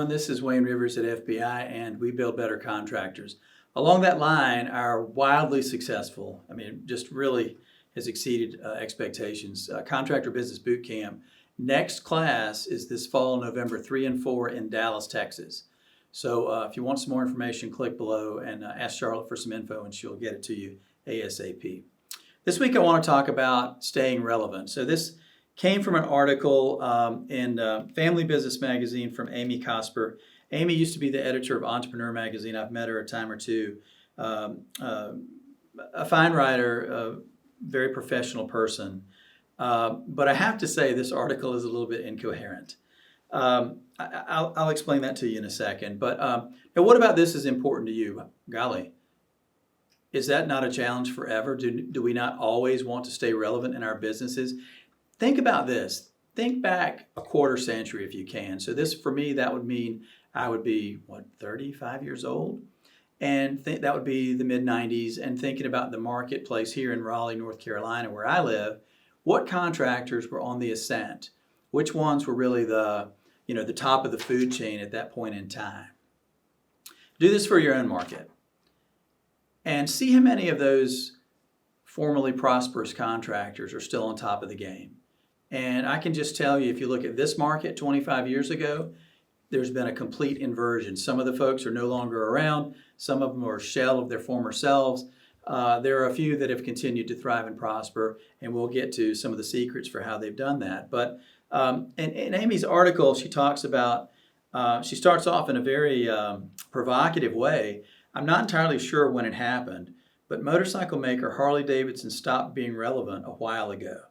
everyone. This is Wayne Rivers at FBI, and we build better contractors. Along that line, our wildly successful, just really has exceeded expectations, Contractor Business Boot Camp. Next class is this fall, November 3 and 4 in Dallas, Texas. So if you want some more information, click below and ask Charlotte for some info, and she'll get it to you ASAP. This week I want to talk about staying relevant. So this came from an article in Family Business Magazine from Amy Cosper. Amy used to be the editor of Entrepreneur Magazine. I've met her a time or two. A fine writer, a very professional person. But I have to say this article is a little bit incoherent. I'll explain that to you in a second. But now what about this is important to you? Golly, is that not a challenge forever? Do we not always want to stay relevant in our businesses? Think about this. Think back a quarter century if you can. So this, for me, that would mean I would be, 35 years old? And that would be the mid-90s. And thinking about the marketplace here in Raleigh, North Carolina, where I live, what contractors were on the ascent? Which ones were really the top of the food chain at that point in time? Do this for your own market. And see how many of those formerly prosperous contractors are still on top of the game. And I can just tell you, if you look at this market 25 years ago, there's been a complete inversion. Some of the folks are no longer around. Some of them are a shell of their former selves. There are a few that have continued to thrive and prosper, and we'll get to some of the secrets for how they've done that. But in Amy's article, she talks about, she starts off in a very provocative way. I'm not entirely sure when it happened, but motorcycle maker Harley Davidson stopped being relevant a while ago.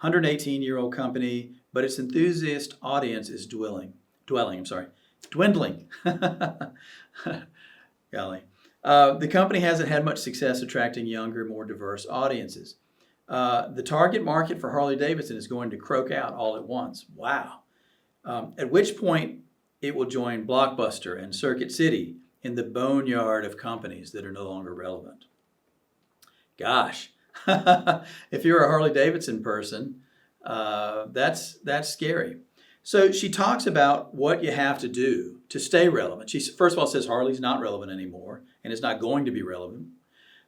118-year-old company, but its enthusiast audience is dwindling. Golly. The company hasn't had much success attracting younger, more diverse audiences. The target market for Harley Davidson is going to croak out all at once. Wow. At which point it will join Blockbuster and Circuit City in the boneyard of companies that are no longer relevant. Gosh, if you're a Harley Davidson person, that's scary. So she talks about what you have to do to stay relevant. She first of all says Harley's not relevant anymore and is not going to be relevant.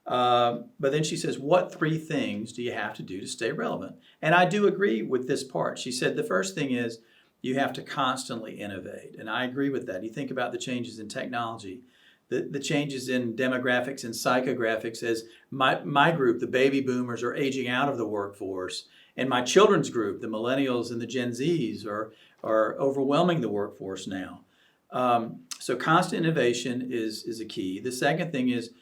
But then she says, what 3 things do you have to do to stay relevant? And I do agree with this part. She said the first thing is you have to constantly innovate. And I agree with that. You think about the changes in technology, the changes in demographics and psychographics as my group, the baby boomers, are aging out of the workforce. And my children's group, the millennials and the Gen Zs, are overwhelming the workforce now. So constant innovation is a key. The second thing is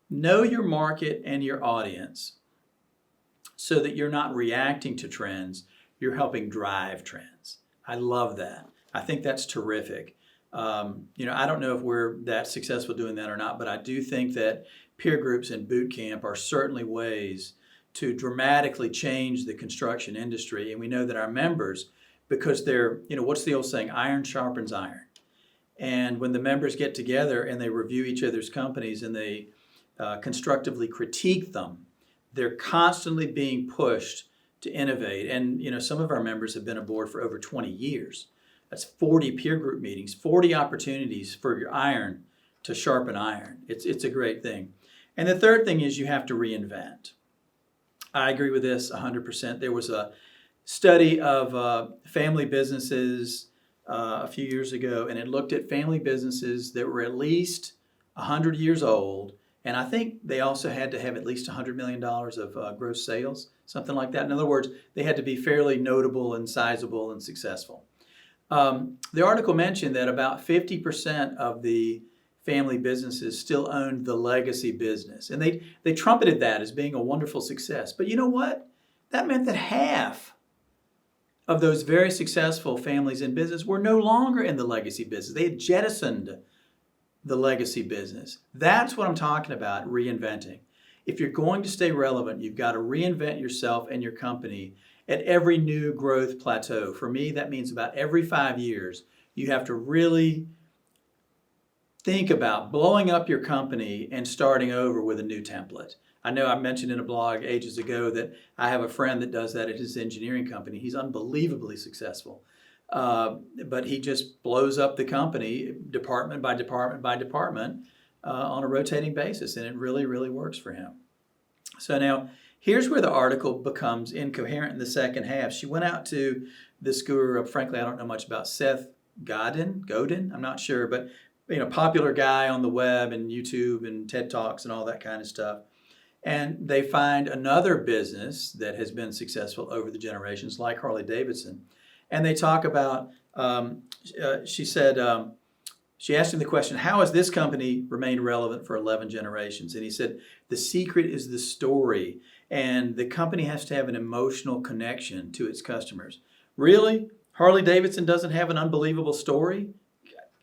know your market and your audience so that you're not reacting to trends, you're helping drive trends. I love that. I think that's terrific. I don't know if we're that successful doing that or not, but I do think that peer groups and boot camp are certainly ways to dramatically change the construction industry. And we know that our members, because they're, what's the old saying, iron sharpens iron. And when the members get together and they review each other's companies and they constructively critique them, they're constantly being pushed to innovate. And, some of our members have been aboard for over 20 years. That's 40 peer group meetings, 40 opportunities for your iron to sharpen iron. It's a great thing. And the third thing is you have to reinvent. I agree with this 100%. There was a study of family businesses a few years ago, and it looked at family businesses that were at least 100 years old. And I think they also had to have at least $100 million of gross sales, something like that. In other words, they had to be fairly notable and sizable and successful. The article mentioned that about 50% of the family businesses still owned the legacy business. And they trumpeted that as being a wonderful success. But you know what? That meant that half of those very successful families in business were no longer in the legacy business. They had jettisoned the legacy business. That's what I'm talking about, reinventing. If you're going to stay relevant, you've got to reinvent yourself and your company at every new growth plateau. For me, that means about every 5 years, you have to really think about blowing up your company and starting over with a new template. I know I mentioned in a blog ages ago that I have a friend that does that at his engineering company. He's unbelievably successful. but he just blows up the company department by department by department on a rotating basis, and it really, really works for him. So now, here's where the article becomes incoherent in the second half. She went out to this guru, frankly, I don't know much about Seth Godin, I'm not sure, but popular guy on the web and YouTube and TED Talks and all that kind of stuff. And they find another business that has been successful over the generations, like Harley Davidson. And they talk about, she asked him the question, how has this company remained relevant for 11 generations? And he said, the secret is the story. And the company has to have an emotional connection to its customers. Really? Harley Davidson doesn't have an unbelievable story?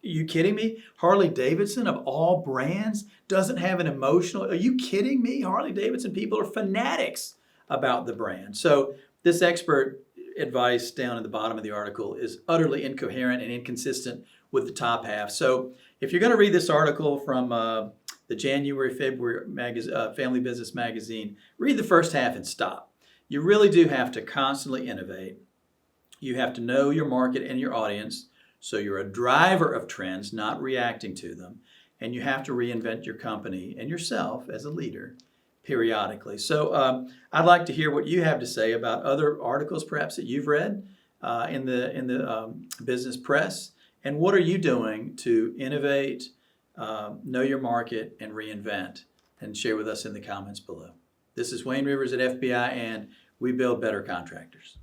Are you kidding me? Harley Davidson, of all brands, doesn't have an emotional... Are you kidding me? Harley Davidson people are fanatics about the brand. So this expert advice down at the bottom of the article is utterly incoherent and inconsistent with the top half. So if you're going to read this article from the January-February Family Business Magazine, read the first half and stop. You really do have to constantly innovate. You have to know your market and your audience, so you're a driver of trends, not reacting to them. And you have to reinvent your company and yourself as a leader periodically. So I'd like to hear what you have to say about other articles perhaps that you've read in the business press. And what are you doing to innovate, know your market, and reinvent? And share with us in the comments below. This is Wayne Rivers at FBI, and we build better contractors.